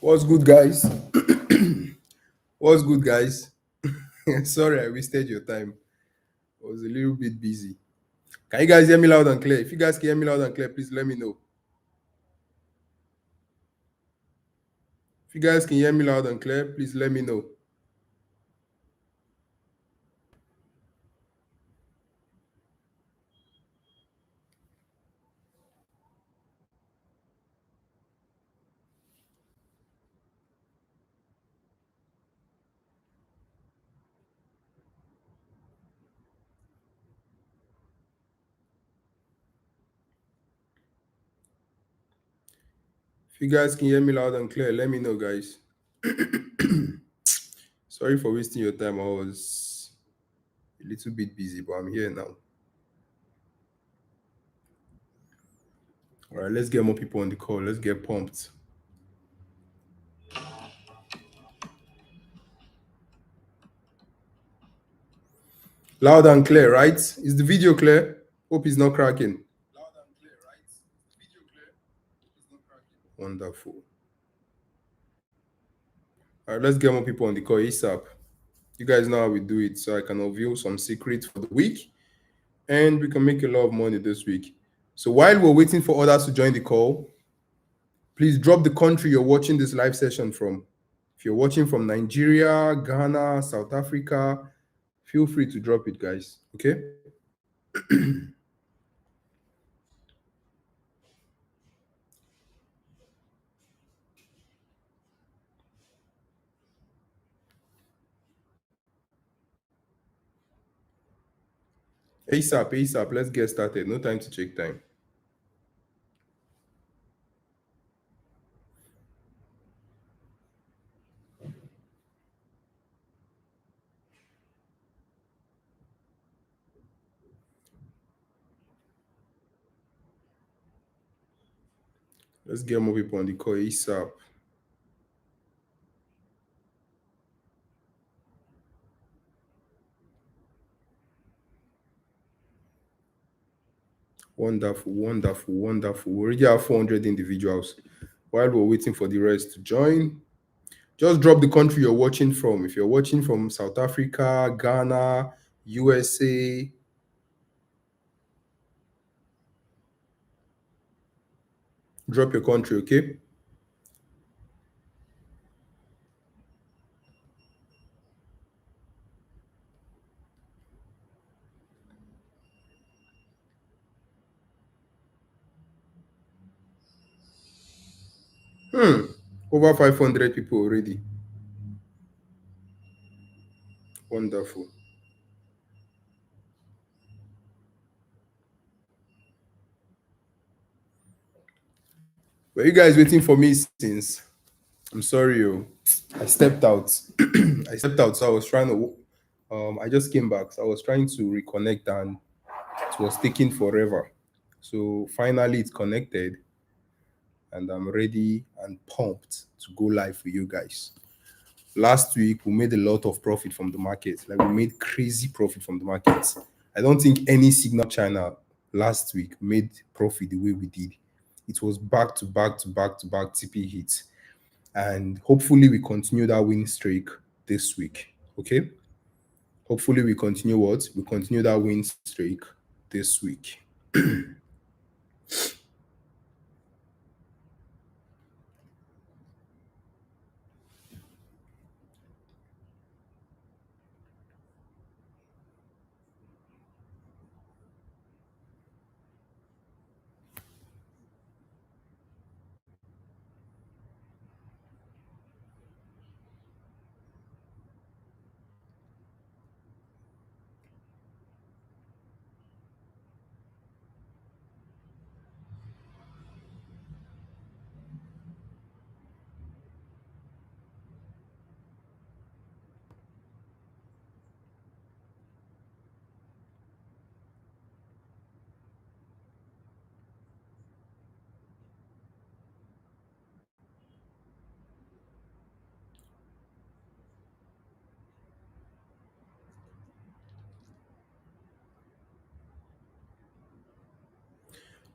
What's good, guys? What's good, guys? Sorry, I wasted your time. I was a little bit busy. Can you guys hear me loud and clear? If you guys can hear me loud and clear, please let me know. If you guys can hear me loud and clear, please let me know. If you guys can hear me loud and clear, let me know, guys. Sorry for wasting your time. I was a little bit busy, but I'm here now. All right, let's get more people on the call. Let's get pumped. Loud and clear, right? Is the video clear? Hope it's not cracking. Loud and clear, right? Video clear? It's not cracking. Wonderful. All right, let's get more people on the call ASAP. You guys know how we do it, so I can reveal some secrets for the week and we can make a lot of money this week. So while we're waiting for others to join the call, please drop the country you're watching this live session from. If you're watching from Nigeria, Ghana, South Africa, feel free to drop it, guys. Okay? ASAP, ASAP, let's get started. No time to check time. Let's get more people on the call ASAP. Wonderful, wonderful, wonderful. We already have 400 individuals. While we're waiting for the rest to join, just drop the country you're watching from. If you're watching from South Africa, Ghana, USA, drop your country, okay? Over 500 people already. Wonderful. Were you guys waiting for me since? I'm sorry, I stepped out. I stepped out, so I was trying to. I just came back, so I was trying to reconnect, and it was taking forever. So finally, it's connected, and I'm ready and pumped to go live for you guys. Last week we made a lot of profit from the market. Like, we made crazy profit from the markets. I don't think any signal channel last week made profit the way we did. It was back to back to back to back TP hits, and hopefully we continue that win streak this week. Okay, hopefully we continue that win streak this week.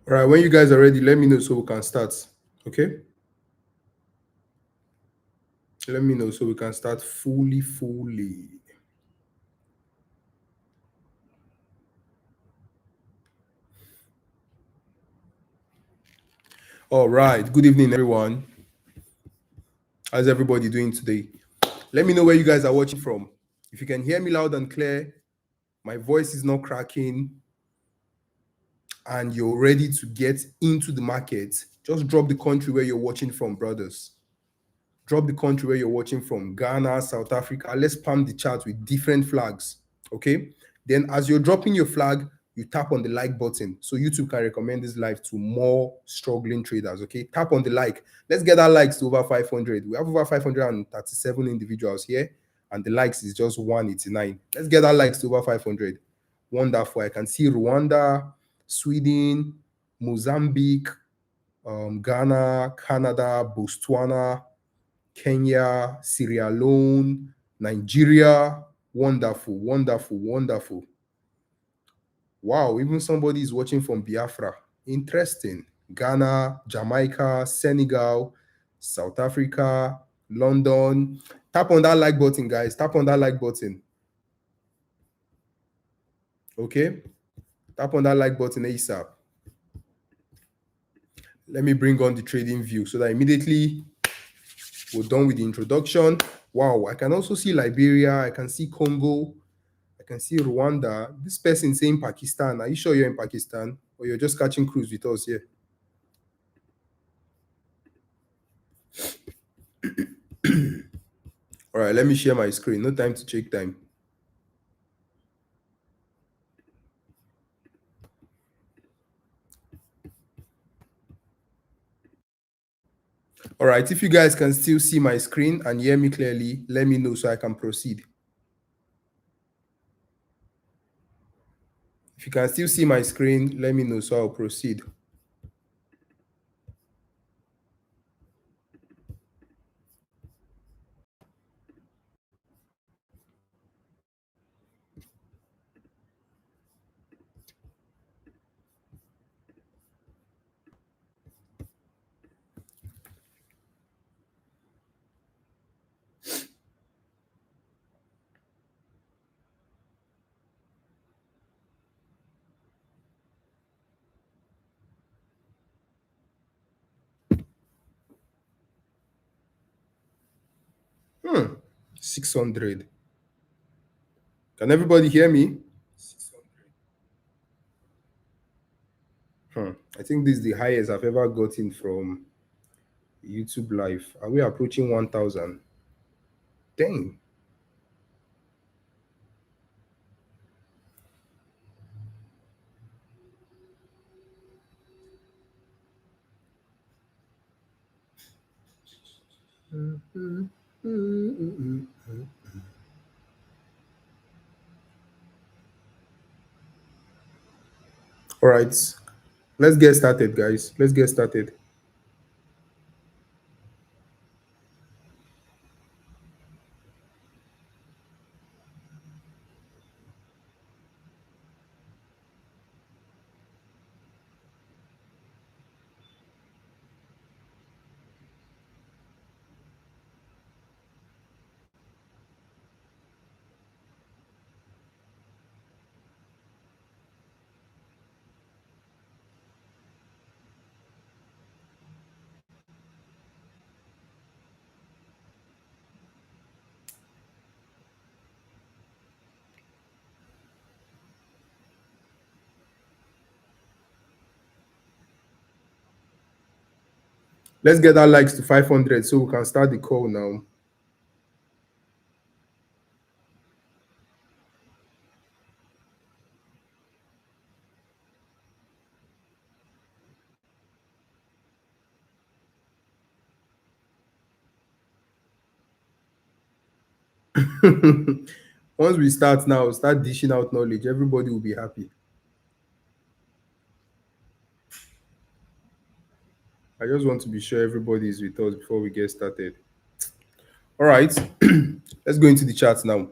All right, when you guys are ready, let me know so we can start. Okay. Let me know so we can start fully. All right. Good evening, everyone. How's everybody doing today? Let me know where you guys are watching from. If you can hear me loud and clear, my voice is not cracking, and you're ready to get into the market, just drop the country where you're watching from, brothers. Drop the country where you're watching from, Ghana, South Africa. Let's spam the chat with different flags. Okay. Then, as you're dropping your flag, you tap on the like button so YouTube can recommend this live to more struggling traders. Okay. Tap on the like. Let's get our likes to over 500. We have over 537 individuals here, and the likes is just 189. Let's get our likes to over 500. Wonderful. I can see Rwanda, Sweden, Mozambique, Ghana, Canada, Botswana, Kenya, Sierra Leone, Nigeria. Wonderful, wonderful, wonderful. Wow, even somebody is watching from Biafra. Interesting. Ghana, Jamaica, Senegal, South Africa, London. Tap on that like button, guys. Tap on that like button. Okay? Tap on that like button ASAP. Let me bring on the trading view so that immediately we're done with the introduction. Wow, I can also see Liberia. I can see Congo. I can see Rwanda. This person saying Pakistan. Are you sure you're in Pakistan or you're just catching cruise with us here? All right, let me share my screen. No time to check time. All right, if you guys can still see my screen and hear me clearly, let me know so I can proceed. If you can still see my screen, let me know so I'll proceed. Hmm, 600. Can everybody hear me? I think this is the highest I've ever gotten from YouTube Live. Are we approaching 1,000? Dang. All right, let's get started, guys. Let's get started. Let's get our likes to 500 so we can start the call now. Once we start now, start dishing out knowledge, everybody will be happy. I just want to be sure everybody is with us before we get started. All right, let's go into the chat now.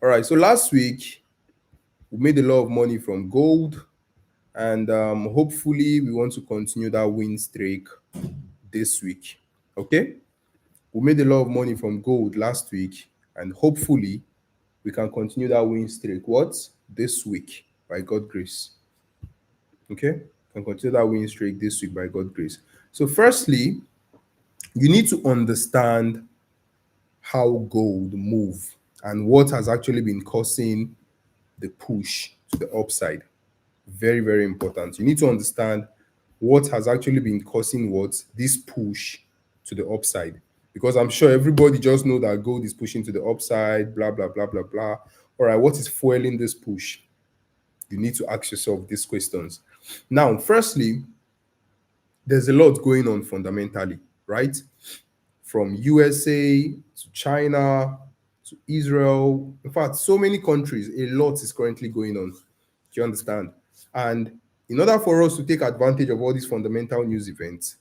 All right, so last week we made a lot of money from gold, and hopefully we want to continue that win streak this week. Okay, We made a lot of money from gold last week, and hopefully we can continue that win streak. What? This week, by God's grace. Okay? Can continue that win streak this week by God's grace. So, firstly, you need to understand how gold move and what has actually been causing the push to the upside. Very, very important. You need to understand what has actually been causing what this push to the upside. Because I'm sure everybody just know that gold is pushing to the upside, blah, blah, blah, blah, blah. All right, what is fueling this push? You need to ask yourself these questions. Now, firstly, there's a lot going on fundamentally, right? From USA to China to Israel. In fact, so many countries, a lot is currently going on. Do you understand? And in order for us to take advantage of all these fundamental news events,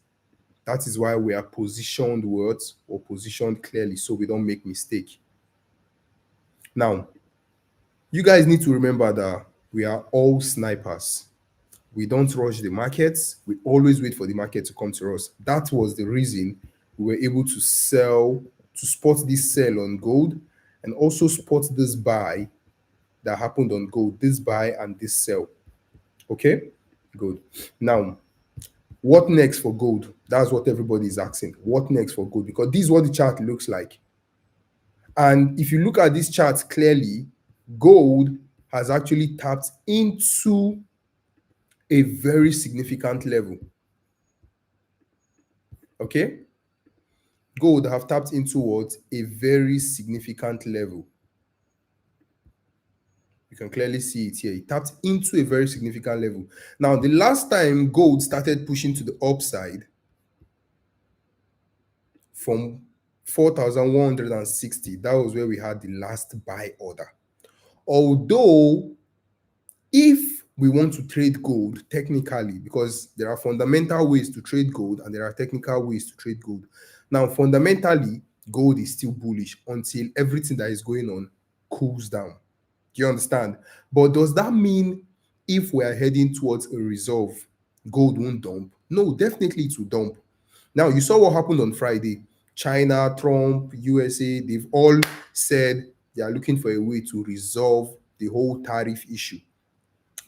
that is why we are positioned words or positioned clearly so we don't make mistake. Now, you guys need to remember that we are all snipers. We don't rush the markets. We always wait for the market to come to us. That was the reason we were able to sell, to spot this sell on gold and also spot this buy that happened on gold, this buy and this sell. Okay, good. Now, what next for gold? That's what everybody is asking. What next for gold? Because this is what the chart looks like. And if you look at this chart clearly, gold has actually tapped into a very significant level. Okay? Gold have tapped into what? A very significant level. You can clearly see it here. It tapped into a very significant level. Now, the last time gold started pushing to the upside from 4,160, that was where we had the last buy order. Although, if we want to trade gold technically, because there are fundamental ways to trade gold and there are technical ways to trade gold. Now, fundamentally, gold is still bullish until everything that is going on cools down. Do you understand? But does that mean if we are heading towards a resolve, gold won't dump? No, definitely it will dump. Now, you saw what happened on Friday. China, Trump, USA, they've all said they are looking for a way to resolve the whole tariff issue.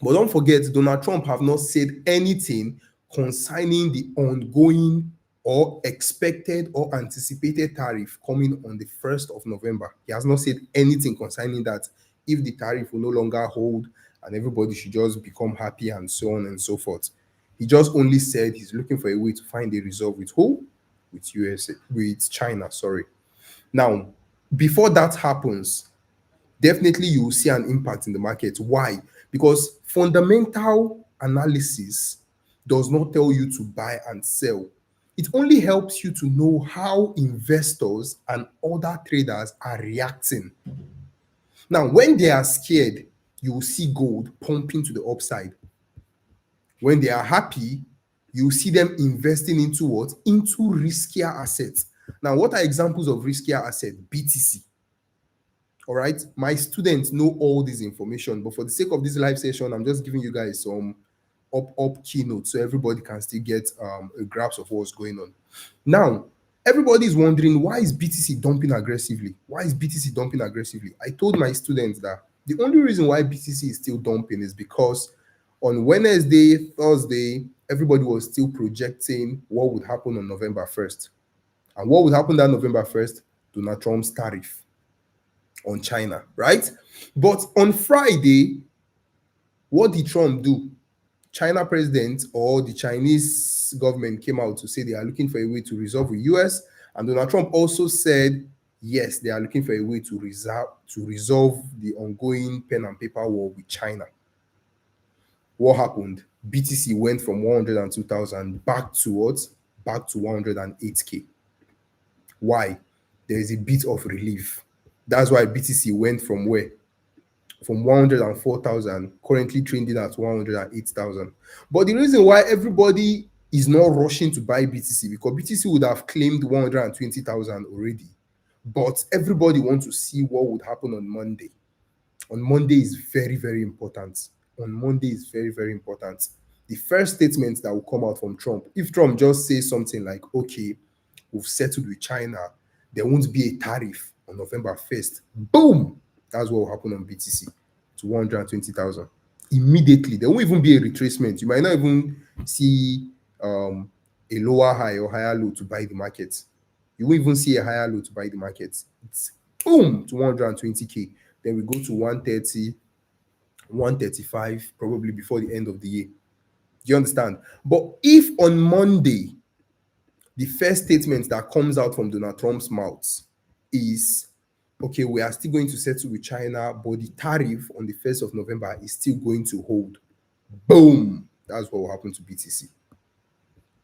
But don't forget, Donald Trump have not said anything concerning the ongoing or expected or anticipated tariff coming on the 1st of November. He has not said anything concerning that, if the tariff will no longer hold and everybody should just become happy and so on and so forth. He just only said he's looking for a way to find a resolve with who? With USA, with China, sorry. Now, before that happens, definitely you will see an impact in the market. Why? Because fundamental analysis does not tell you to buy and sell. It only helps you to know how investors and other traders are reacting. Now, when they are scared, you will see gold pumping to the upside. When they are happy, you will see them investing into what? Into riskier assets. Now, what are examples of riskier assets? BTC. All right, my students know all this information, but for the sake of this live session, I'm just giving you guys some up keynote so everybody can still get a grasp of what's going on. Now, everybody is wondering, why is BTC dumping aggressively? Why is BTC dumping aggressively? I told my students that the only reason why BTC is still dumping is because on Wednesday, Thursday, everybody was still projecting what would happen on November 1st. And what would happen that November 1st? Donald Trump's tariff on China, right? But on Friday, what did Trump do? China president or the Chinese government came out to say they are looking for a way to resolve with US, and Donald Trump also said yes, they are looking for a way to resolve the ongoing pen and paper war with China. What happened? BTC went from 102,000 back to what? Back to 108K. Why? There is a bit of relief. That's why BTC went from where? From 104,000, currently trending at 108,000. But the reason why everybody is not rushing to buy BTC, because BTC would have claimed 120,000 already. But everybody wants to see what would happen on Monday. On Monday is very, very important. On Monday is very, very important. The first statement that will come out from Trump, if Trump just says something like, okay, we've settled with China, there won't be a tariff on November 1st. Boom! That's what will happen on BTC to 120,000. Immediately, there won't even be a retracement. You might not even see a lower high or higher low to buy the market. You won't even see a higher low to buy the market. It's boom to 120K. Then we go to 130, 135, probably before the end of the year. Do you understand? But if on Monday, the first statement that comes out from Donald Trump's mouth is, okay, we are still going to settle with China, but the tariff on the 1st of November is still going to hold. Boom! That's what will happen to BTC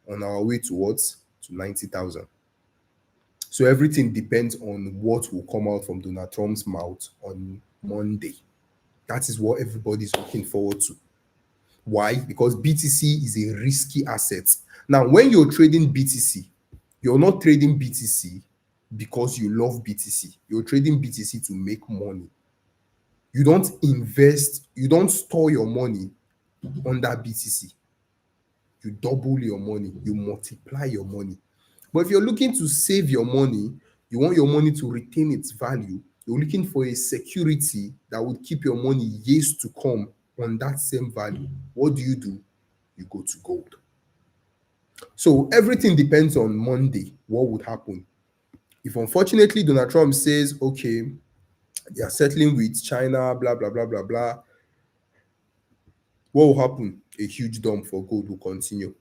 on our way towards to 90,000. So everything depends on what will come out from Donald Trump's mouth on Monday. That is what everybody's looking forward to. Why? Because BTC is a risky asset. Now, when you're trading BTC, you're not trading BTC because you love BTC. You're trading BTC to make money. You don't invest, you don't store your money under BTC. You double your money, you multiply your money. But if you're looking to save your money, you want your money to retain its value, you're looking for a security that would keep your money years to come on that same value. What do? You go to gold. So everything depends on Monday, what would happen. If unfortunately Donald Trump says, okay, they are settling with China, blah, blah, blah, blah, blah, what will happen? A huge dump for gold will continue.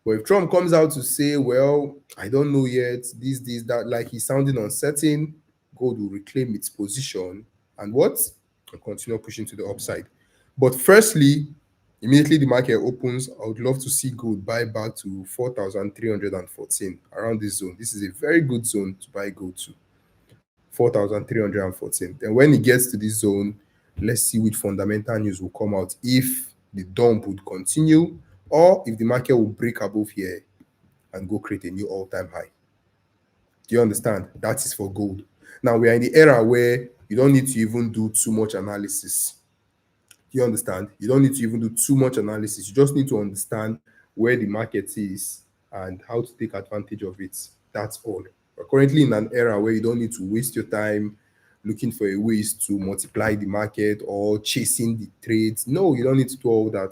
But if Trump comes out to say, well, I don't know yet, this, that, like he's sounding uncertain, gold will reclaim its position and what? And continue pushing to the upside. But firstly, immediately the market opens, I would love to see gold buy back to 4,314 around this zone. This is a very good zone to buy gold to. 4,314. Then when it gets to this zone, let's see which fundamental news will come out. If the dump would continue, or if the market will break above here and go create a new all-time high. Do you understand? That is for gold. Now we are in the era where you don't need to even do too much analysis. Do you understand? You don't need to even do too much analysis. You just need to understand where the market is and how to take advantage of it. That's all. We're currently in an era where you don't need to waste your time looking for a ways to multiply the market or chasing the trades. No, you don't need to do all that.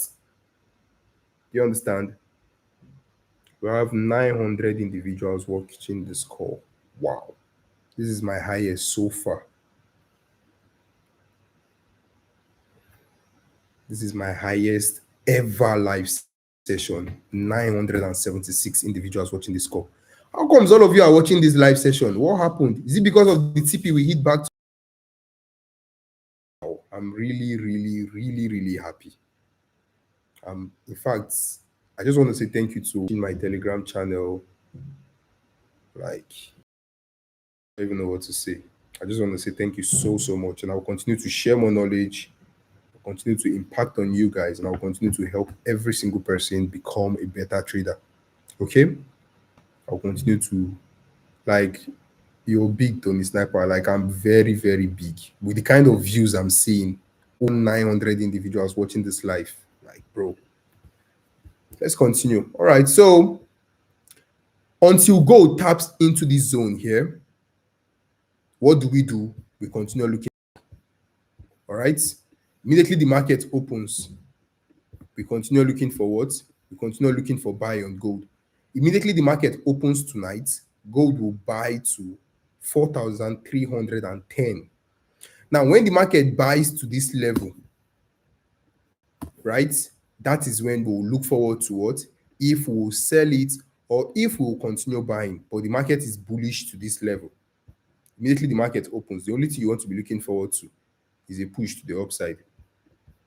Do you understand? We have 900 individuals watching this call. Wow. This is my highest so far. This is my highest ever live session. 976 individuals watching this call. How comes all of you are watching this live session? What happened? Is it because of the TP we hit back to? I'm really, really, really, really happy. In fact, I just want to say thank you to my Telegram channel. Like, I don't even know what to say. I just want to say thank you so, so much. And I'll continue to share more knowledge, I'll continue to impact on you guys, and I'll continue to help every single person become a better trader. Okay? I'll continue to, like, you're big, Tonysnip3r. Like, I'm very, very big. With the kind of views I'm seeing, 900 individuals watching this live. Like, bro. Let's continue. All right. So, until gold taps into this zone here, what do? We continue looking. All right. Immediately the market opens, we continue looking for what? We continue looking for buy on gold. Immediately the market opens tonight, gold will buy to 4,310. Now, when the market buys to this level, right, that is when we'll look forward to what? If we'll sell it or if we'll continue buying, but the market is bullish to this level. Immediately the market opens, the only thing you want to be looking forward to is a push to the upside,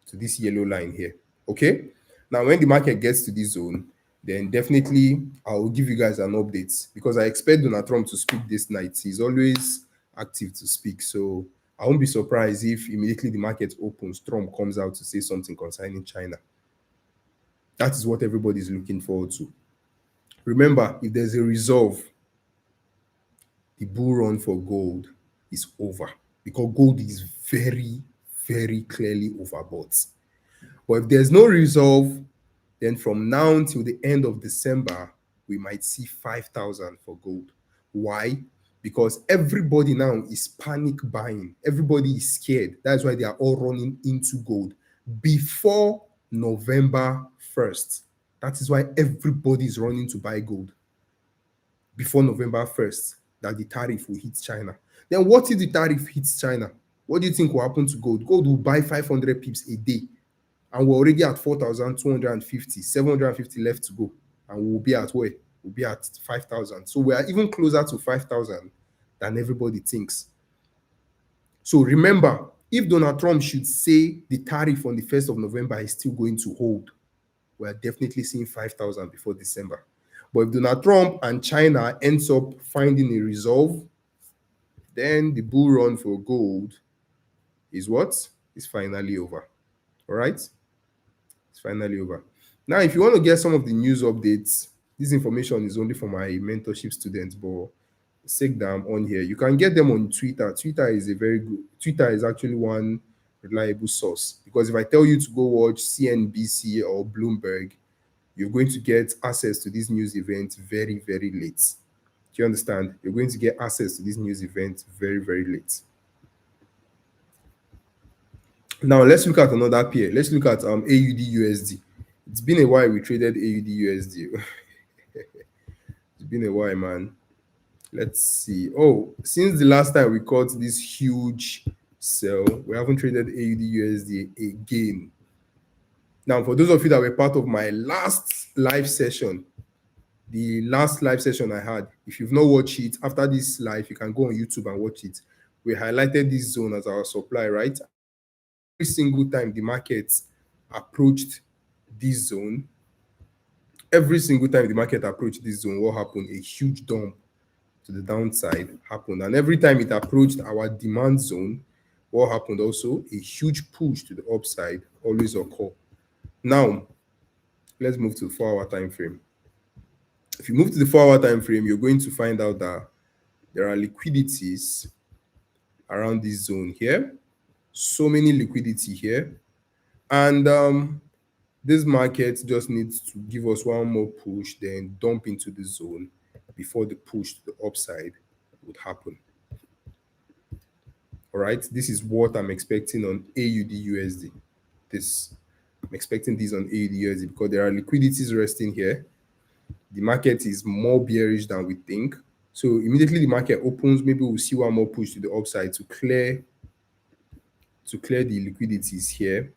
to this yellow line here. Okay? Now, when the market gets to this zone, then definitely I'll give you guys an update because I expect Donald Trump to speak this night. He's always active to speak. So I won't be surprised if immediately the market opens, Trump comes out to say something concerning China. That is what everybody is looking forward to. Remember, if there's a resolve, the bull run for gold is over because gold is very, very clearly overbought. But if there's no resolve, then from now until the end of December, we might see 5,000 for gold. Why? because everybody now is panic buying. Everybody is scared. That's why they are all running into gold before November 1st. That is why everybody is running to buy gold before November 1st, that the tariff will hit China. Then what if the tariff hits China? What do you think will happen to gold? Gold will buy 500 pips a day, and we're already at 4,250, 750 left to go. And we'll be at where? We'll be at 5,000. So we are even closer to 5,000 than everybody thinks. So remember, if Donald Trump should say the tariff on the 1st of November is still going to hold, we are definitely seeing 5,000 before December. But if Donald Trump and China ends up finding a resolve, then the bull run for gold is what? Is finally over. All right? It's finally over. Now, if you want to get some of the news updates, this information is only for my mentorship students, but sake that I'm on here, you can get them on Twitter. Twitter is actually one reliable source, because if I tell you to go watch CNBC or Bloomberg, you're going to get access to these news events very, very late. Do you understand? You're going to get access to these news events very, very late. Now, let's look at another pair. Let's look at AUD USD. It's been a while we traded AUD USD. It's been a while, man. Let's see. Oh, since the last time we caught this huge sell, we haven't traded AUD USD again. Now, for those of you that were part of my last live session, the last live session I had, if you've not watched it, after this live, you can go on YouTube and watch it. We highlighted this zone as our supply, right? Every single time the market approached this zone, what happened? A huge dump to the downside happened. And every time it approached our demand zone, what happened also? A huge push to the upside always occur. Now, let's move to the 4-hour time frame. If you move to the 4-hour time frame, you're going to find out that there are liquidities around this zone here. So many liquidity here. And this market just needs to give us one more push, then dump into the zone before the push to the upside would happen. All right, this is what I'm expecting on AUD USD. I'm expecting this on AUD USD because there are liquidities resting here. The market is more bearish than we think. So immediately the market opens, maybe we'll see one more push to the upside to clear the liquidities here.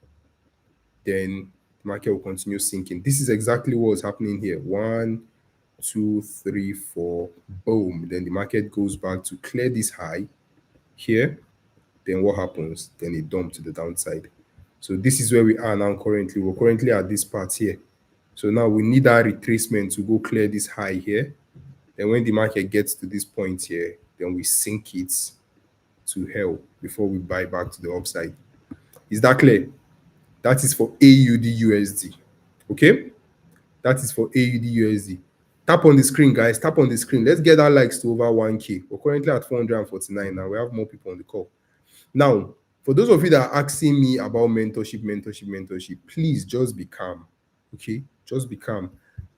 Then the market will continue sinking. This is exactly what's happening here. 1, 2, 3, 4, boom. Then the market goes back to clear this high here. Then what happens? Then it dumps to the downside. So this is where we are now currently. We're currently at this part here. So now we need our retracement to go clear this high here. Then when the market gets to this point here, then we sink it to hell before we buy back to the upside. Is that clear? That is for AUD USD. Okay? That is for AUD USD. Tap on the screen, guys. Tap on the screen. Let's get our likes to over 1K. We're currently at 449 now. We have more people on the call. Now, for those of you that are asking me about mentorship, please just be calm. Okay? Just be calm.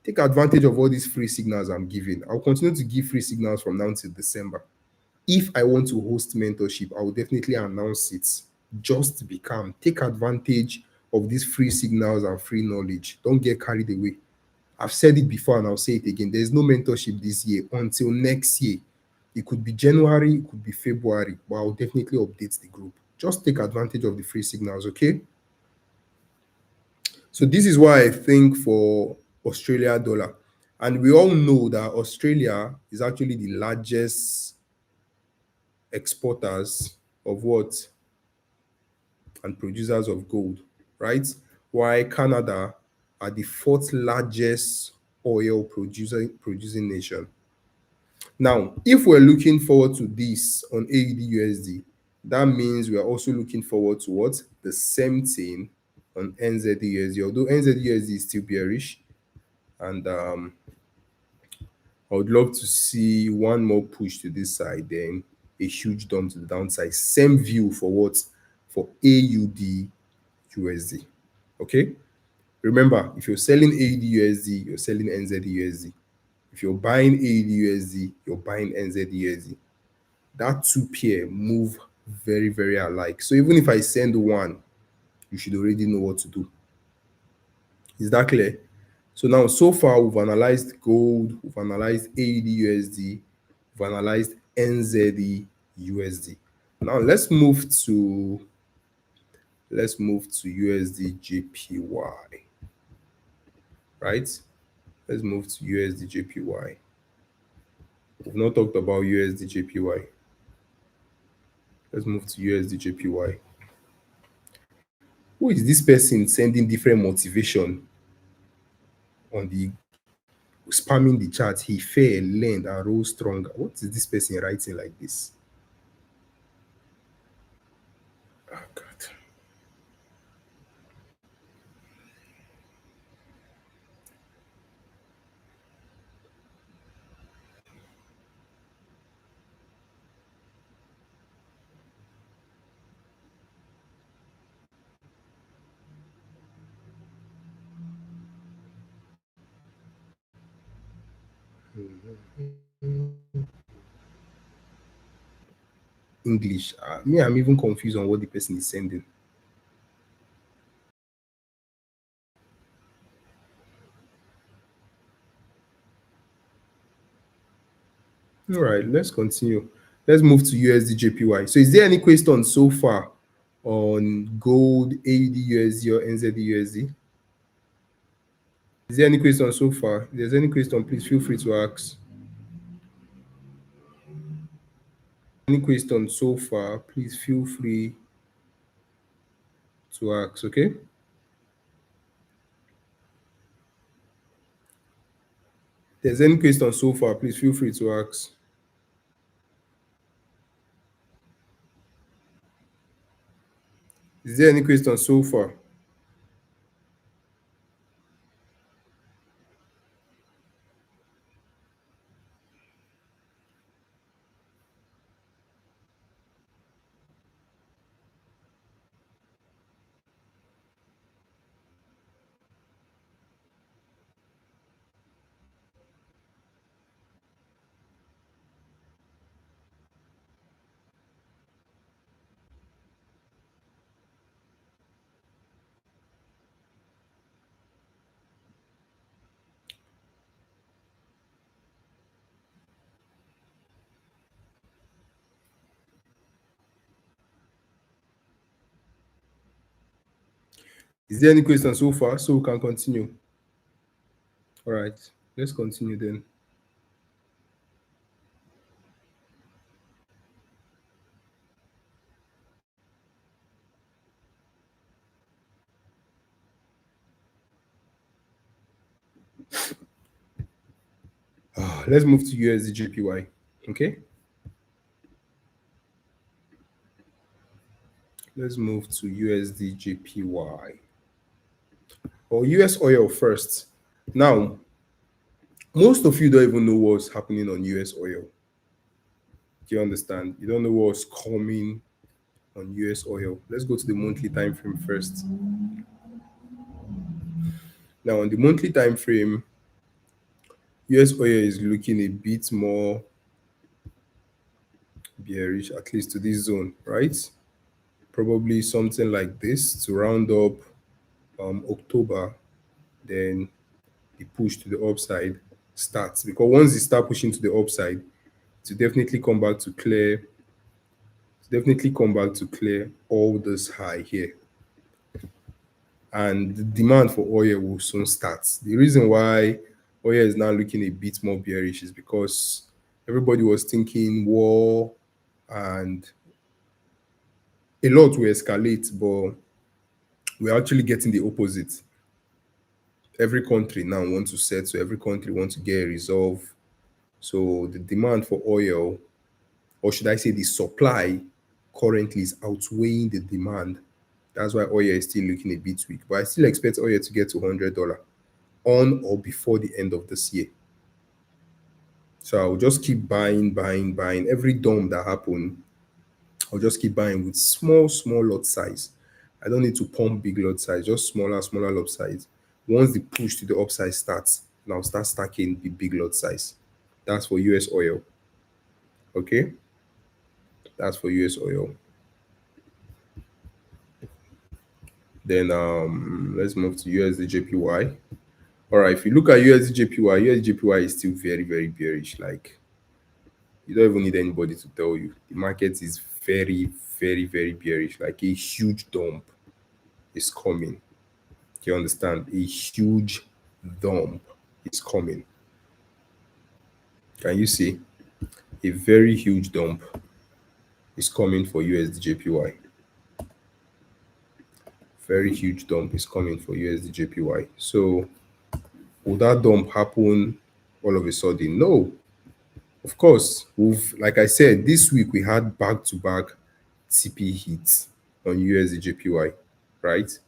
Take advantage of all these free signals I'm giving. I'll continue to give free signals from now till December. If I want to host mentorship, I will definitely announce it. Just be calm. Take advantage of these free signals and free knowledge. Don't get carried away. I've said it before and I'll say it again. There's no mentorship this year until next year. It could be January, it could be February, but I'll definitely update the group. Just take advantage of the free signals, okay? So this is why I think for Australia dollar. And we all know that Australia is actually the largest exporters of what? And producers of gold, right? While Canada are the 4th largest oil producing nation. Now, if we're looking forward to this on AUD USD, that means we are also looking forward to what? The same thing on NZD USD. Although NZD USD is still bearish, and I would love to see one more push to this side, then a huge dump to the downside. Same view for what? For AUD USD. Okay? Remember, if you're selling AUD USD, you're selling NZD USD. If you're buying AUD USD, you're buying NZD USD. that two pair move very, very alike. So even if I send one, you should already know what to do. Is that clear? So now, so far, we've analyzed gold, we've analyzed AED USD, we've analyzed NZD USD. Now let's move to USD JPY, right? Let's move to USD JPY. We've not talked about USD JPY. Let's move to USD JPY. Who is this person sending different motivation on the spamming the chat? He fell, learned, and rose stronger. What is this person writing like this? Oh God. English. Me, I'm even confused on what the person is sending. All right, let's continue. Let's move to USD JPY. So, is there any question so far on gold, AUD USD, or NZD USD? Is there any question so far? If there's any question, please feel free to ask. Any question so far, please feel free to ask, okay? If there's any question so far, please feel free to ask. Is there any question so far? Is there any question so far? So we can continue. All right, let's continue then. Let's move to USD JPY. Okay. Let's move to USD JPY or US oil first. Now, most of you don't even know what's happening on US oil. Do you understand? You don't know what's coming on US oil. Let's go to the monthly time frame first. Now, on the monthly time frame, US oil is looking a bit more bearish, at least to this zone, right? Probably something like this to round up October, then the push to the upside starts. Because once it start pushing to the upside, to definitely come back to clear all this high here. And the demand for oil will soon start. The reason why oil is now looking a bit more bearish is because everybody was thinking war and a lot will escalate, but we're actually getting the opposite. Every country now wants to settle, every country wants to get a resolve. So the demand for oil, or should I say the supply, currently is outweighing the demand. That's why oil is still looking a bit weak. But I still expect oil to get to $100 on or before the end of this year. So I'll just keep buying, buying, buying. Every dump that happen, I'll just keep buying with small, small lot size. I don't need to pump big lot size, just smaller, smaller lot size. Once the push to the upside starts, and I'll start stacking the big lot size. That's for US oil. Okay. That's for US oil. Then let's move to USD JPY. All right, if you look at USD JPY, USD JPY is still very, very bearish. Like, you don't even need anybody to tell you. The market is very, very, very bearish. Like, a huge dump is coming. Do you understand? A huge dump is coming. Can you see? A very huge dump is coming for USD JPY. Very huge dump is coming for USD JPY. So, will that dump happen all of a sudden? No. Of course, we've, like I said, this week we had back-to-back TP hits on USD JPY, right?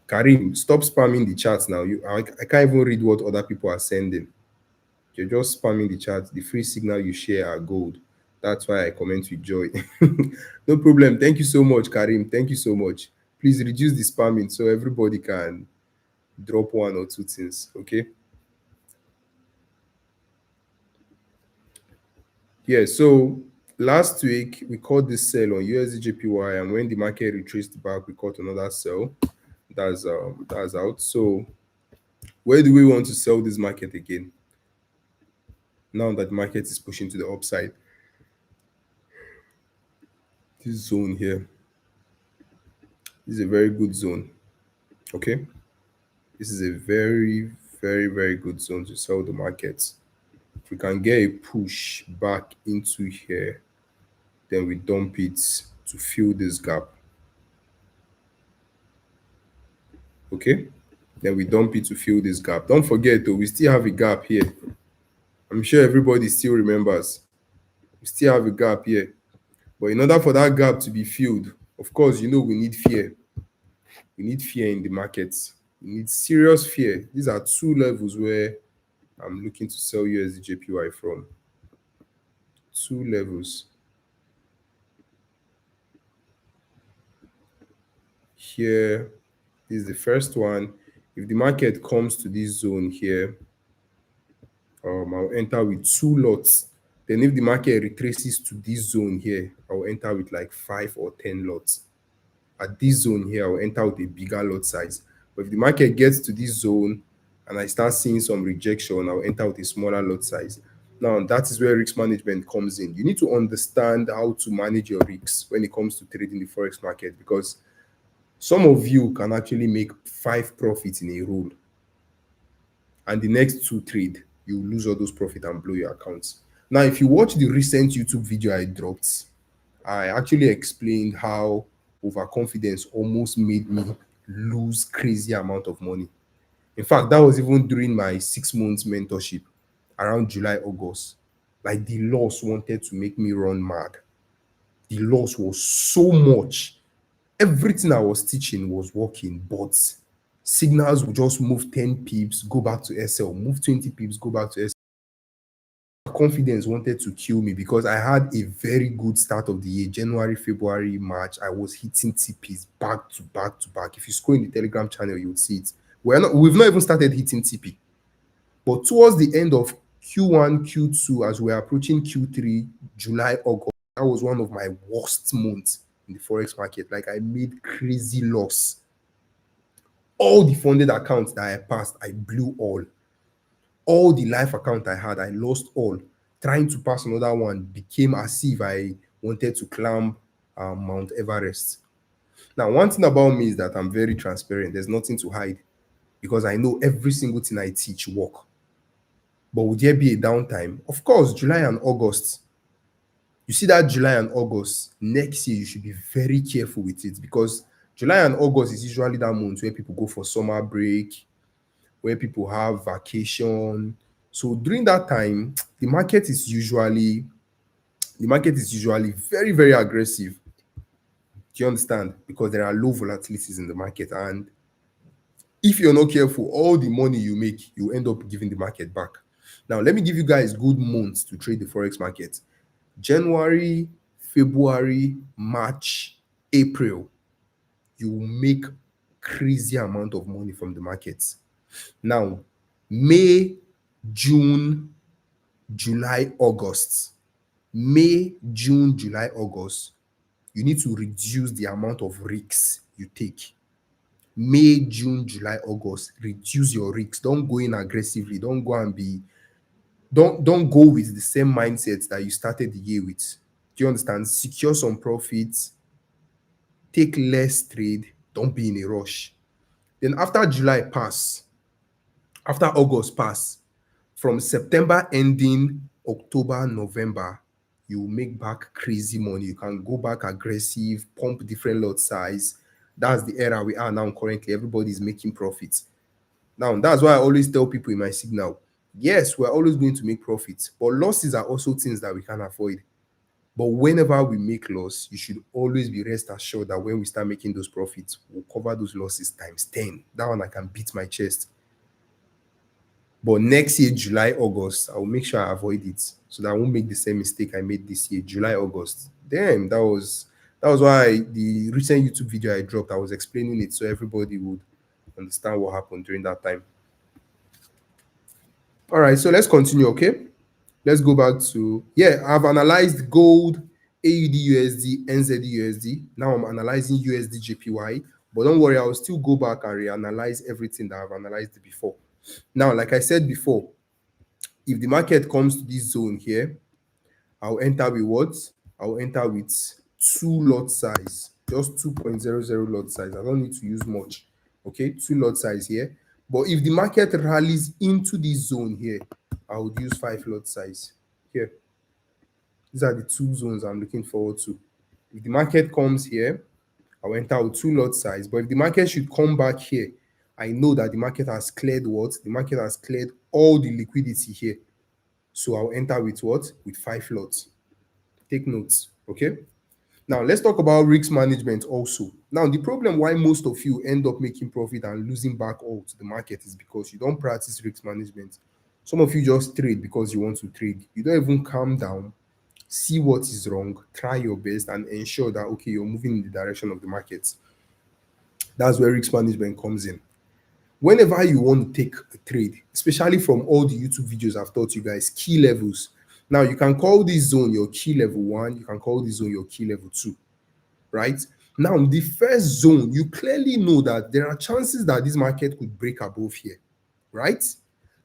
Karim, stop spamming the chat now. I can't even read what other people are sending. You're just spamming the chat. The free signal you share are gold. That's why I comment with joy. No problem. Thank you so much, Karim. Thank you so much. Please reduce the spamming so everybody can drop one or two things. Okay. Yeah. So last week we caught this sell on USD JPY, and when the market retraced back, we caught another sell. That's out. So where do we want to sell this market again? Now that the market is pushing to the upside, this zone here, this is a very good zone. Okay, this is a very, very, very good zone to sell the market. If we can get a push back into here, then we dump it to fill this gap. Okay, then we dump it to fill this gap. Don't forget though, we still have a gap here. I'm sure everybody still remembers. We still have a gap here. But in order for that gap to be filled, of course, we need fear. We need fear in the markets. We need serious fear. These are two levels where I'm looking to sell USD JPY from. Two levels. Here, this is the first one. If the market comes to this zone here, I'll enter with 2 lots. Then if the market retraces to this zone here, I'll enter with like 5 or 10 lots. At this zone here, I'll enter with a bigger lot size. But if the market gets to this zone and I start seeing some rejection, I'll enter with a smaller lot size. Now, that is where risk management comes in. You need to understand how to manage your risks when it comes to trading the Forex market, because some of you can actually make 5 profits in a roll. And the next 2 trade, you lose all those profits and blow your accounts. Now, if you watch the recent YouTube video I dropped, I actually explained how overconfidence almost made me lose crazy amount of money. In fact, that was even during my 6 months mentorship around July, August. Like, the loss wanted to make me run mad. The loss was so much. Everything I was teaching was working, but signals would just move 10 pips, go back to SL, move 20 pips, go back to SL. Confidence wanted to kill me because I had a very good start of the year. January, February, March, I was hitting TPs back to back to back. If you scroll in the Telegram channel, you would see it. We've not even started hitting TP. But towards the end of Q1, Q2, as we're approaching Q3, July, August, that was one of my worst months in the Forex market. Like, I made crazy loss. All the funded accounts that I passed, I blew all. All the life account I had, I lost all. Trying to pass another one became as if I wanted to climb Mount Everest. Now, one thing about me is that I'm very transparent. There's nothing to hide because I know every single thing I teach work. But would there be a downtime? Of course, July and August. You see that July and August, next year you should be very careful with it, because July and August is usually that month where people go for summer break, where people have vacation. So during that time, the market is usually very, very aggressive. Do you understand? Because there are low volatilities in the market, and if you're not careful, all the money you make, you end up giving the market back. Now, let me give you guys good months to trade the Forex market. January, February, March, April, you will make crazy amount of money from the markets. Now, May, June, July, August, May, June, July, August, you need to reduce the amount of risks you take. May, June, July, August, reduce your risks. Don't go in aggressively. Don't go and be don't go with the same mindset that you started the year with. Do you understand? Secure some profits, take less trade, don't be in a rush. Then after July pass, after August pass, from September ending, October, November, you make back crazy money. You can go back aggressive, pump different lot size. That's the era we are now currently. Everybody is making profits. Now, that's why I always tell people in my signal, yes, we're always going to make profits, but losses are also things that we can avoid. But whenever we make loss, you should always be rest assured that when we start making those profits, we'll cover those losses times 10. That one I can beat my chest. But next year, July, August, I will make sure I avoid it so that I won't make the same mistake I made this year, July, August. Damn, that was why the recent YouTube video I dropped, I was explaining it so everybody would understand what happened during that time. All right, so let's continue, okay? Let's go back to, yeah, I've analyzed gold, AUD USD, NZD USD. Now I'm analyzing USD JPY, but don't worry, I'll still go back and reanalyze everything that I've analyzed before. Now, like I said before, if the market comes to this zone here, I'll enter with what? I'll enter with 2 lot size, just 2.00 lot size. I don't need to use much. Okay, 2 lot size here. But if the market rallies into this zone here, I would use 5 lot size here. These are the 2 zones I'm looking forward to. If the market comes here, I'll enter with 2 lot size. But if the market should come back here, I know that the market has cleared what? The market has cleared all the liquidity here. So I'll enter with what? With 5 lots. Take notes, okay? Now, let's talk about risk management also. Now, the problem why most of you end up making profit and losing back all to the market is because you don't practice risk management. Some of you just trade because you want to trade. You don't even calm down, see what is wrong, try your best, and ensure that, okay, you're moving in the direction of the market. That's where risk management comes in. Whenever you want to take a trade, especially from all the YouTube videos I've taught you guys, key levels. Now, you can call this zone your key level 1, you can call this zone your key level 2, right? Now, the first zone, you clearly know that there are chances that this market could break above here, right?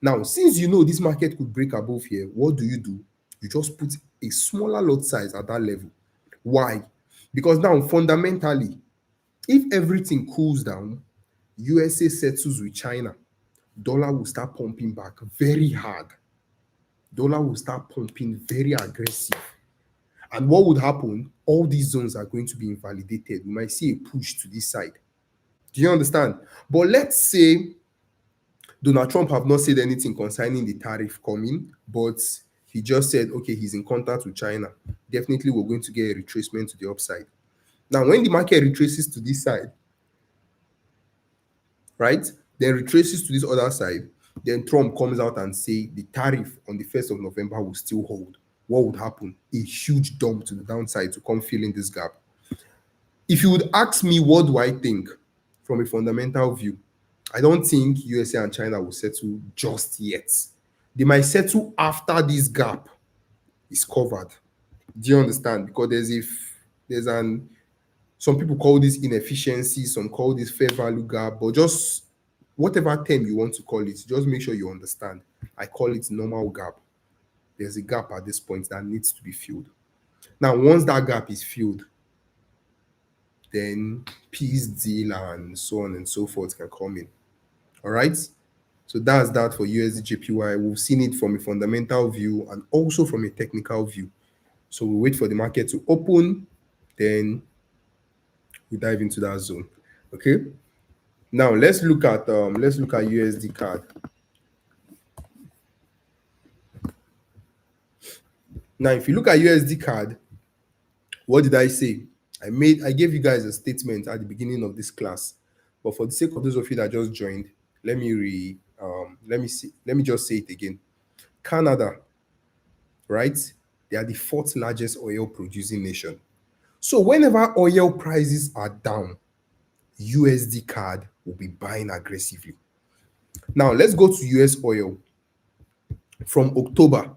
Now, since you know this market could break above here, what do? You just put a smaller lot size at that level. Why? Because now, fundamentally, if everything cools down, USA settles with China, dollar will start pumping back very hard. Dollar will start pumping very aggressive. And what would happen? All these zones are going to be invalidated. We might see a push to this side. Do you understand? But let's say Donald Trump have not said anything concerning the tariff coming, but he just said, okay, he's in contact with China. Definitely, we're going to get a retracement to the upside. Now, when the market retraces to this side, right, then retraces to this other side, then Trump comes out and say the tariff on the 1st of November will still hold. What would happen? A huge dump to the downside to come fill in this gap. If you would ask me, what do I think from a fundamental view? I don't think USA and China will settle just yet. They might settle after this gap is covered. Do you understand? Because there's an some people call this inefficiency, some call this fair value gap, but just whatever term you want to call it, just make sure you understand. I call it normal gap. There's a gap at this point that needs to be filled. Now, once that gap is filled, then peace deal and so on and so forth can come in. All right. So that's that for USD JPY. We've seen it from a fundamental view and also from a technical view. So we wait for the market to open, then we dive into that zone. Okay. Now let's look at USD card. Now, if you look at USD card, what did I say? I gave you guys a statement at the beginning of this class, but for the sake of those of you that just joined, let me just say it again. Canada, right? They are the 4th largest oil producing nation. So whenever oil prices are down, USD card will be buying aggressively. Now let's go to US oil from October.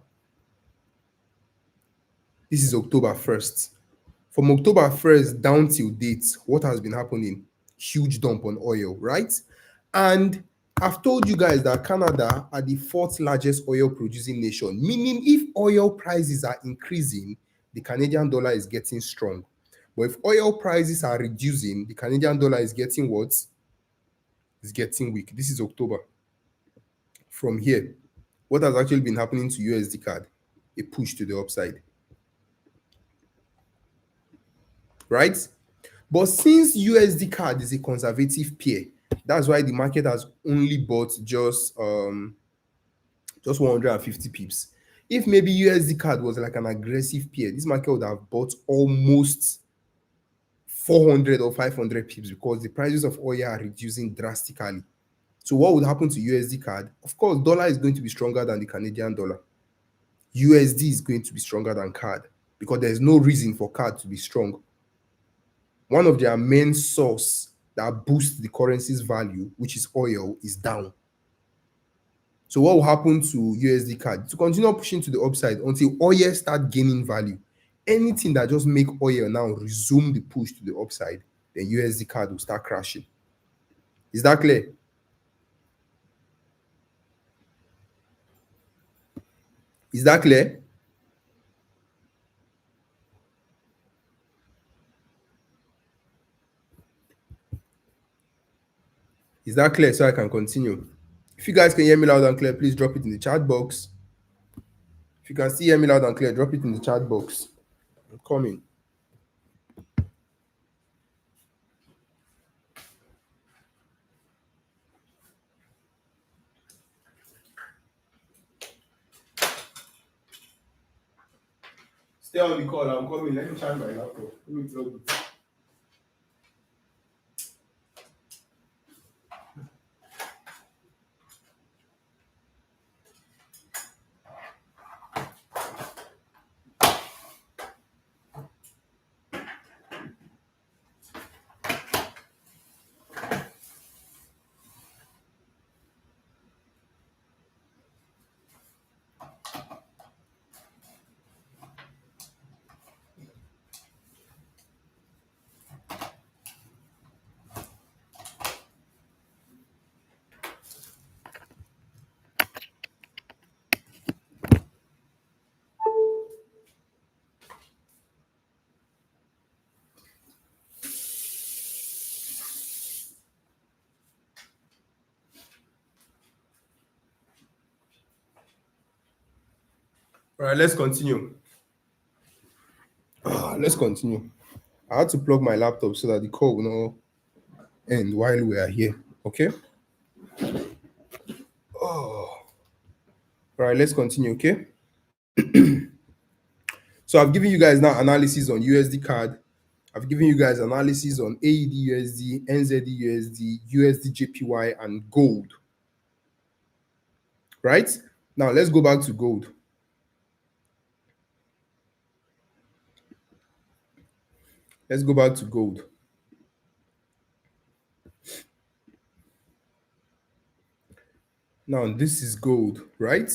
This is October 1st. From October 1st down till date, what has been happening? Huge dump on oil, right? And I've told you guys that Canada are the fourth largest oil producing nation, meaning if oil prices are increasing, the Canadian dollar is getting strong. But if oil prices are reducing, the Canadian dollar is getting what? Is getting weak. This is October. From here, what has actually been happening to USD card? A push to the upside, right? But since USD card is a conservative pair, that's why the market has only bought just 150 pips. If maybe USD card was like an aggressive pair, this market would have bought almost 400 or 500 pips because the prices of oil are reducing drastically. So what would happen to USD card? Of course, dollar is going to be stronger than the Canadian dollar. USD is going to be stronger than card because there's no reason for card to be strong. One of their main source that boosts the currency's value, which is oil, is down. So what will happen to USD card? To continue pushing to the upside until oil start gaining value. Anything that just make oil now resume the push to the upside, then USD card will start crashing. Is that clear? Is that clear? Is that clear so I can continue? If you guys can hear me loud and clear, please drop it in the chat box. If you can still hear me loud and clear, drop it in the chat box. I'm coming. Stay on the call. I'm coming. Let me charge my laptop. Let me plug it. All right, let's continue. Let's continue. I had to plug my laptop so that the call will not end while we are here. Okay. All right, let's continue. Okay. So I've given you guys now analysis on USD card. I've given you guys analysis on AED USD, NZD USD, USD JPY, and gold. Right? Now let's go back to gold. Let's go back to gold. Now this is gold, right?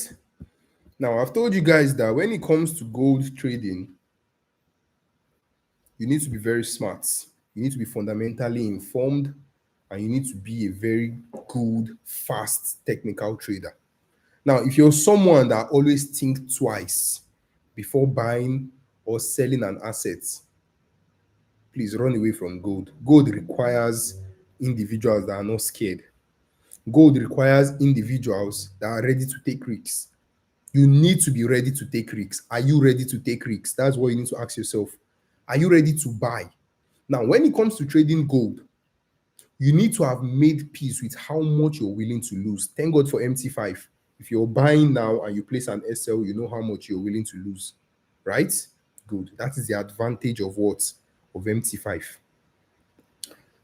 Now I've told you guys that when it comes to gold trading, you need to be very smart. You need to be fundamentally informed, and you need to be a very good, fast technical trader. Now, if you're someone that always think twice before buying or selling an asset, please run away from gold. Gold requires individuals that are not scared. Gold requires individuals that are ready to take risks. You need to be ready to take risks. Are you ready to take risks? That's what you need to ask yourself. Are you ready to buy? Now, when it comes to trading gold, you need to have made peace with how much you're willing to lose. Thank God for MT5. If you're buying now and you place an SL, you know how much you're willing to lose, right? Good. That is the advantage of what? Of MT5.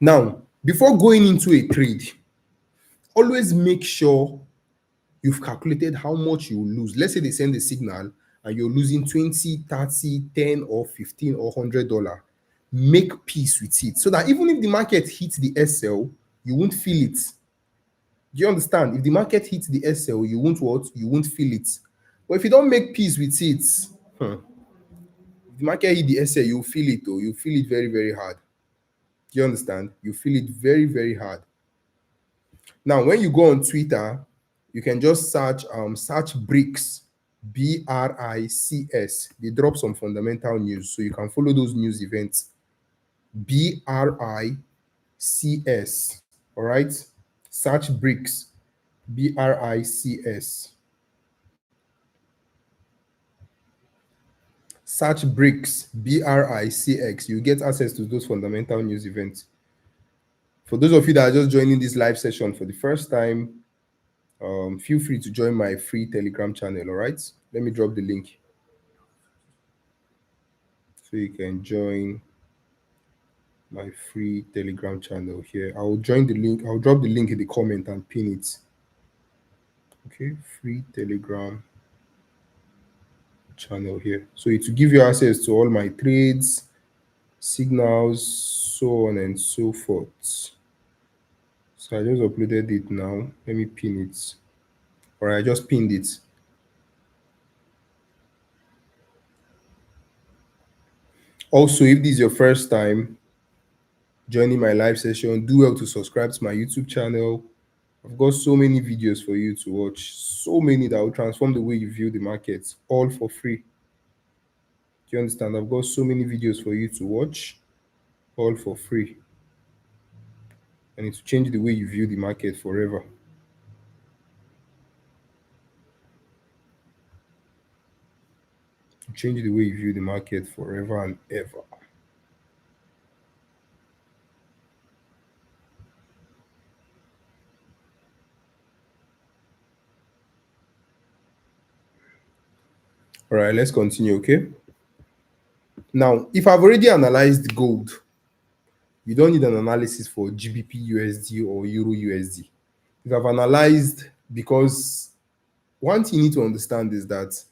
Now, before going into a trade, always make sure you've calculated how much you will lose. Let's say they send a signal and you're losing 20, 30, 10, or 15 or $100. Make peace with it so that even if the market hits the SL, you won't feel it. Do you understand? If the market hits the SL, you won't what? You won't feel it. But if you don't make peace with it, the market hit the SL, you feel it though. You feel it very, very hard. Do you understand? You feel it very, very hard. Now, when you go on Twitter, you can just search BRICS, BRICS. They drop some fundamental news, so you can follow those news events. BRICS. All right. Search BRICS, BRICS. Search BRICS, BRICX. You get access to those fundamental news events. For those of you that are just joining this live session for the first time, feel free to join my free Telegram channel. All right. Let me drop the link so you can join my free Telegram channel here. I'll join the link. I'll drop the link in the comment and pin it. Okay, free Telegram channel here. So it will give you access to all my trades, signals, so on and so forth. So I just uploaded it now. Let me pin it. Or I just pinned it. Also, if this is your first time joining my live session, do well to subscribe to my YouTube channel. I've got so many videos for you to watch, so many that will transform the way you view the markets, all for free. Do you understand? I've got so many videos for you to watch, all for free. And it will change the way you view the market forever. Change the way you view the market forever and ever. All right, let's continue, okay? Now, if I've already analyzed gold, you don't need an analysis for GBP USD or Euro USD. If I've analyzed, because one thing you need to understand is that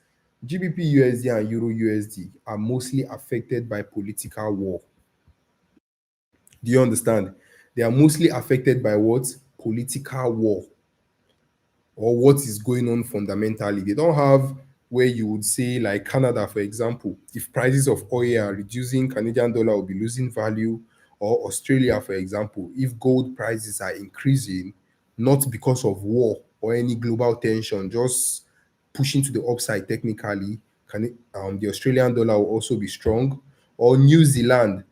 GBP USD and Euro USD are mostly affected by political war. Do you understand? They are mostly affected by what? Political war, or what is going on fundamentally. They don't have where you would say, like Canada, for example, if prices of oil are reducing, Canadian dollar will be losing value, or Australia, for example, if gold prices are increasing, not because of war or any global tension, just pushing to the upside technically, the Australian dollar will also be strong. Or New Zealand,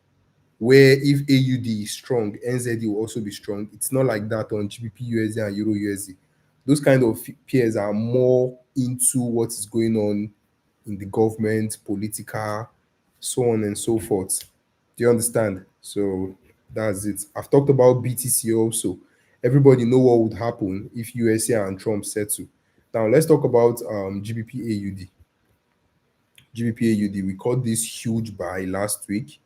where if AUD is strong, NZD will also be strong. It's not like that on GBP USD and Euro USD. Those kind of peers are more into what is going on in the government, political, so on and so forth. Do you understand? So that's it. I've talked about BTC also. Everybody know what would happen if USA and Trump settle. Now let's talk about GBP AUD. GBP AUD, we caught this huge buy last week,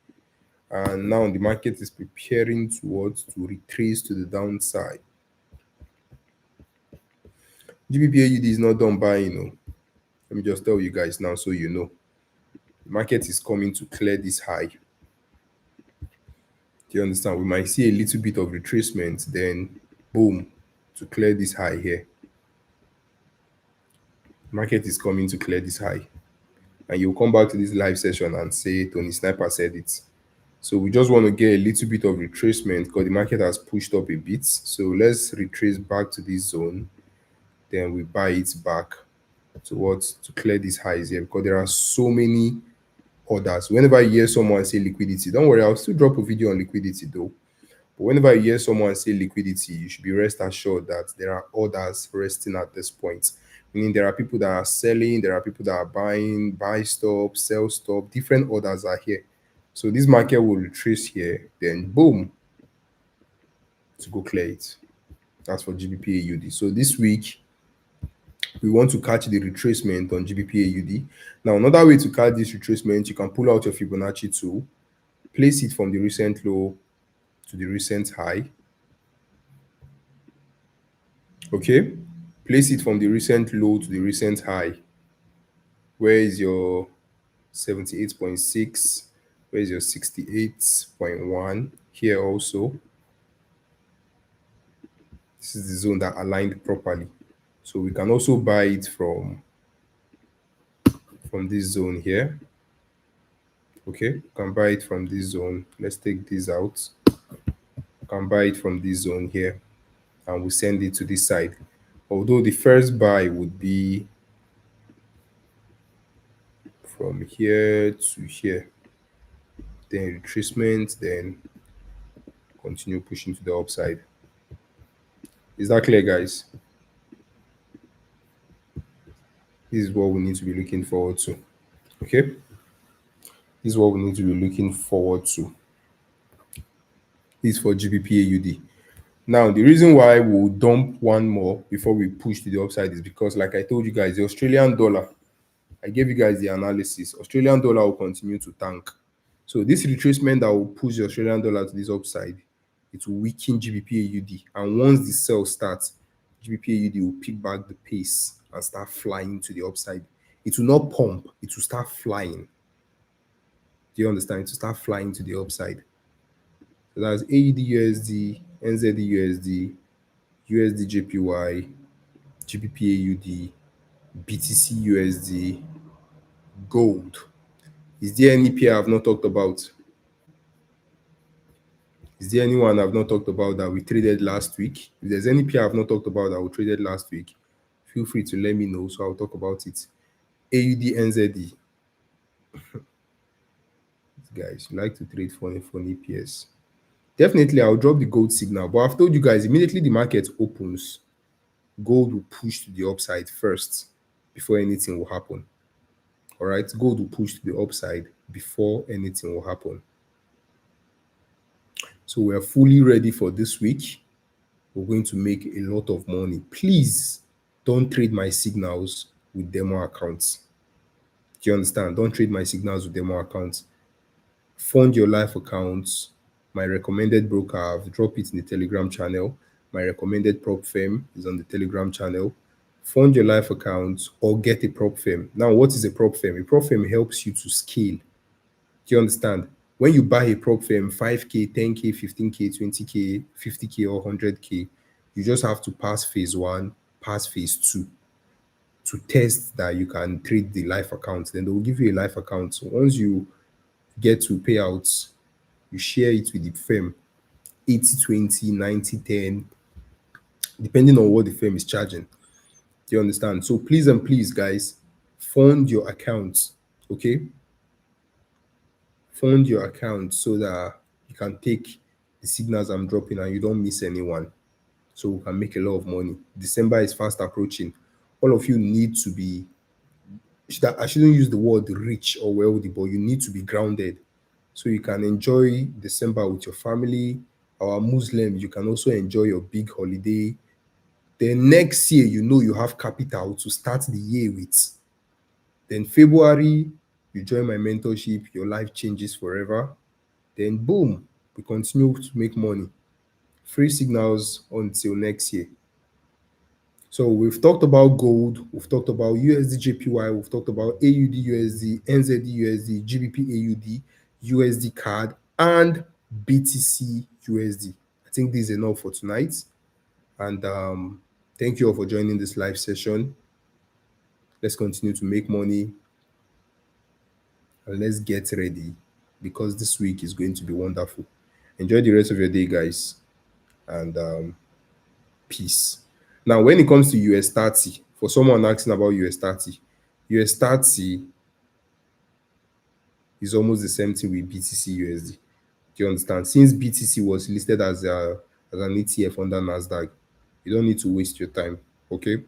and now the market is preparing towards to retrace to the downside. GBP AUD is not done buying. No. Let me just tell you guys now so you know. The market is coming to clear this high. Do you understand? We might see a little bit of retracement, then boom, to clear this high here. Market is coming to clear this high. And you'll come back to this live session and say Tonysnip3r said it. So we just want to get a little bit of retracement because the market has pushed up a bit. So let's retrace back to this zone. Then we buy it back towards to clear these highs here, because there are so many orders. Whenever you hear someone say liquidity, don't worry, I'll still drop a video on liquidity though. But whenever you hear someone say liquidity, you should be rest assured that there are orders resting at this point. Meaning there are people that are selling, there are people that are buying, buy stop, sell stop, different orders are here. So this market will retrace here, then boom, to go clear it. That's for GBP AUD. So this week, we want to catch the retracement on GBP AUD. Now, another way to catch this retracement, you can pull out your Fibonacci tool, place it from the recent low to the recent high. Okay, place it from the recent low to the recent high. Where is your 78.6? Where is your 68.1? Here also. This is the zone that aligned properly. So we can also buy it from this zone here. Okay, you can buy it from this zone. Let's take this out. You can buy it from this zone here, and we send it to this side. Although the first buy would be from here to here, then retracement, then continue pushing to the upside. Is that clear, guys? This is what we need to be looking forward to. Okay, this is what we need to be looking forward to. This is for GBP. Now, the reason why we'll dump one more before we push to the upside is because, like I told you guys, the Australian dollar, I gave you guys the analysis. Australian dollar will continue to tank. So this retracement that will push the Australian dollar to this upside, it will weaken GBP. And once the sell starts, GBP will pick back the pace and start flying to the upside. It will not pump, it will start flying. Do you understand? It will start flying to the upside. So that's AUD USD, NZD USD, USD JPY, GBP AUD, BTC USD, gold. Is there any pair I've not talked about? Is there anyone I've not talked about that we traded last week? If there's any pair I've not talked about that we traded last week, feel free to let me know so I'll talk about it. AUD NZD. Guys, you like to trade funny pairs. Definitely, I'll drop the gold signal. But I've told you guys, immediately the market opens, gold will push to the upside first before anything will happen. All right, gold will push to the upside before anything will happen. So we're fully ready for this week. We're going to make a lot of money. Please don't trade my signals with demo accounts. Do you understand? Don't trade my signals with demo accounts. Fund your life accounts. My recommended broker, I've dropped it in the Telegram channel. My recommended prop firm is on the Telegram channel. Fund your life accounts or get a prop firm. Now, what is a prop firm? A prop firm helps you to scale. Do you understand? When you buy a prop firm, 5K, 10K, 15K, 20K, 50K, or 100K, you just have to pass phase one, pass phase two to test that you can trade the life account. Then they will give you a life account. So once you get to payouts, you share it with the firm 80/20, 90/10, depending on what the firm is charging. Do you understand? So please and please, guys, fund your accounts, okay? Fund your account so that you can take the signals I'm dropping and you don't miss anyone. So we can make a lot of money. December is fast approaching. All of you need to be, I shouldn't use the word rich or wealthy, but you need to be grounded so you can enjoy December with your family. Our Muslims, you can also enjoy your big holiday. Then next year, you know you have capital to start the year with. Then February, you join my mentorship, your life changes forever. Then boom, we continue to make money. Free signals until next year. So we've talked about gold, we've talked about USD JPY, we've talked about AUD USD, NZD USD, GBP AUD, USD CAD, and BTC USD. I think this is enough for tonight. And thank you all for joining this live session. Let's continue to make money and let's get ready because this week is going to be wonderful. Enjoy the rest of your day, guys, and peace. Now, when it comes to US 30, for someone asking about US 30 is almost the same thing with BTC USD. Do you understand? Since BTC was listed as an ETF under Nasdaq, you don't need to waste your time. Okay,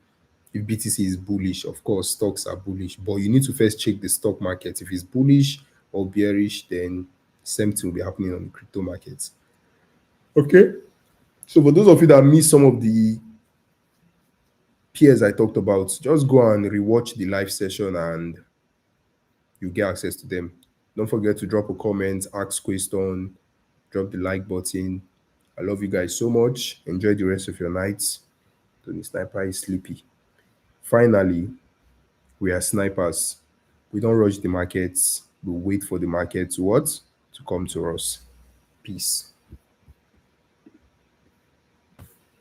if BTC is bullish, of course, stocks are bullish, but you need to first check the stock market. If it's bullish or bearish, then same thing will be happening on the crypto markets. Okay, so for those of you that missed some of the peers I talked about, just go and rewatch the live session and you get access to them. Don't forget to drop a comment, ask question, drop the like button. I love you guys so much. Enjoy the rest of your nights. Tonysnip3r is sleepy. Finally, we are snipers. We don't rush the markets. We wait for the market to what? To come to us. Peace.